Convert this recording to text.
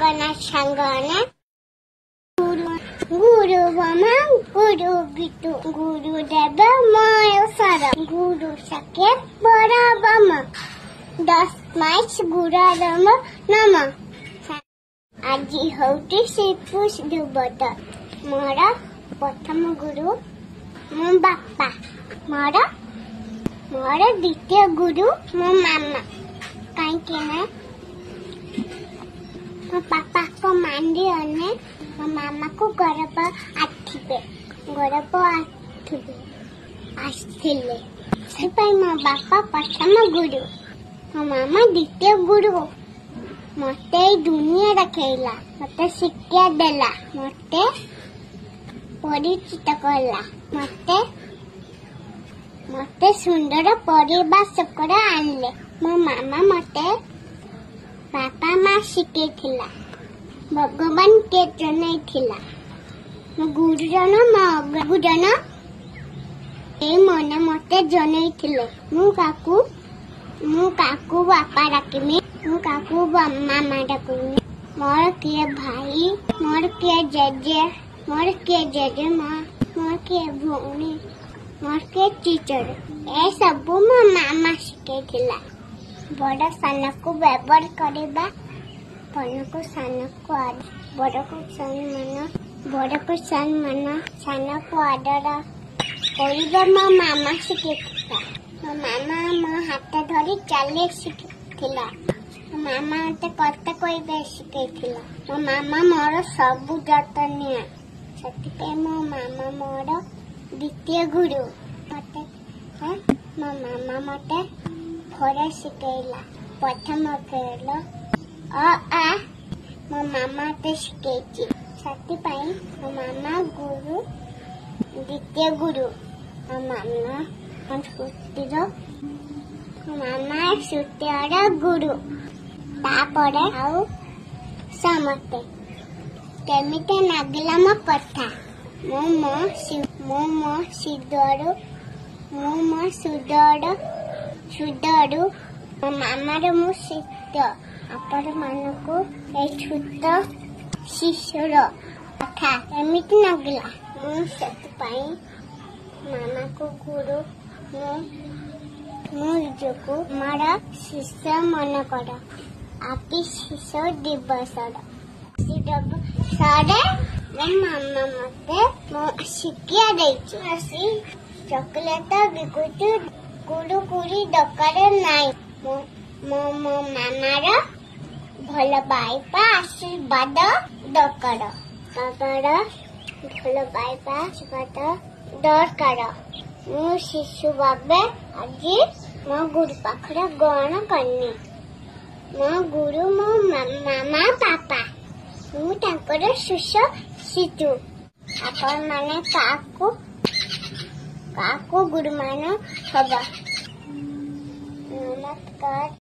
Sangana Guru Vama Guru Gitu Guru Deva Maya Sara Guru Saket Bara Vama Das Mais Gura Rama Nama Aji Hauti Sipus Dubata Mara Pratham Guru Mo Bappa Mara Ditya Guru Mo Mama Kankina ମୋ ବାପାଙ୍କ ମାଣ୍ଡି ଅନେ ମୋ ମାମାକୁ ଗରବ ଆସିଥିଲେ ସେଥିପାଇଁ ମୋ ବାପା ପ୍ରଥମ ଗୁରୁ ମୋ ମାମା ଦ୍ୱିତୀୟ ଗୁରୁ ମତେ ଏଇ ଦୁନିଆ ଦେଖେଇଲା ମତେ ଶିକ୍ଷା ଦେଲା ମତେ ପରିଚିତ କଲା ମତେ ସୁନ୍ଦର ପରିବେଶ ଆଣିଲେ ମୋ ମାମା ମତେ ବାପା ମା ଶିଖେଇଥିଲା ଭଗବାନ କେ ଜଣେଇଥିଲା ମୋ ଗୁରୁଜନ ମୋ ଗୁରୁଜନ ଏଇ ମନେ ମତେ ଜଣେଇଥିଲେ ମୁଁ କାକୁ ବାପା ଡାକିମି ମୁଁ କାକୁ ମାମା ଡାକିମି ମୋର କିଏ ଭାଇ ମୋର କିଏ ଜେଜେ ମୋର କିଏ ଜେଜେମା ମୋର କିଏ ଭଉଣୀ ମୋର କିଏ ଟିଚର ଏସବୁ ମୋ ମାମା ଶିଖେଇଥିଲା ବଡ ସାନକୁ ବ୍ୟବହାର କରିବା ବଡକୁ ସମ୍ମାନ ସାନକୁ ଆଦର କରିବା ମୋ ମାମା ଶିଖେଇଥିଲା ମୋ ମାମା ମୋ ହାତ ଧରି ଚାଲି ଶିଖେଇଥିଲା ମୋ ମାମା ମତେ କଥା କହିବା ଶିଖେଇଥିଲା ମୋ ମାମା ମୋର ସବୁ ଯତ୍ନ ନିଏ ସେଥିପାଇଁ ମୋ ମାମା ମୋର ଦ୍ୱିତୀୟ ଗୁରୁ ମୋ ମାମା ମତେ ଫରା ଶିଖେଇଲା ପ୍ରଥମ ଖେଳ ଆ ମୋ ମାମା ମତେ ଶିଖେଇଛି ସେଥିପାଇଁ ମୋ ମାମା ଗୁରୁ ଦ୍ୱିତୀୟ ଗୁରୁ ମୋ ମାମା ସୃଷ୍ଟିର ଗୁରୁ ତାପରେ ଆଉ ସମସ୍ତେ କେମିତି ଲାଗିଲା ମୋ କଥା ମୁଁ ମୋ ସୁଦରୁ ମୋ ମାମାର ମୁଁ ଶିଷ୍ୟ ଆପଣ ମାନଙ୍କୁ ଏଇ ଛୋଟ ଶିଶୁର କଥା ଏମିତି ଲାଗିଲା ମୁଁ ସେଥିପାଇଁ ମାମାକୁ ଗୁରୁ ମୁଁ ନିଜକୁ ମୋର ଶିଷ୍ୟ ମନେ କର ଆଜି ଶିଶୁ ଦିବସର ମୋ ମାମା ମତେ ଶିକ୍ଷା ଦେଇଛି ଚକୋଲେଟ ବିକୁଛୁ କୁରୁକୁରି ଦରକାର ନାହିଁ ମୋ ମାମାର ଭଲ ପାଇବା ଆଶୀର୍ବାଦ ଦରକାର ବାବାର ଭଲ ପାଇବା ଆଶୀର୍ବାଦ ଦରକାର ମୁଁ ଶିଶୁ ଭାବେ ଆଜି ମୋ ଗୁରୁ ପାଖରେ ଗ୍ରହଣ କଲି ମୋ ଗୁରୁ ମୋ ମାମା ବାପା ମୁଁ ତାଙ୍କର ଶିଶୁ ଆପଣ ମାନେ କାହାକୁ ଗୁରୁ ମାନ ହବ ନମସ୍କାର।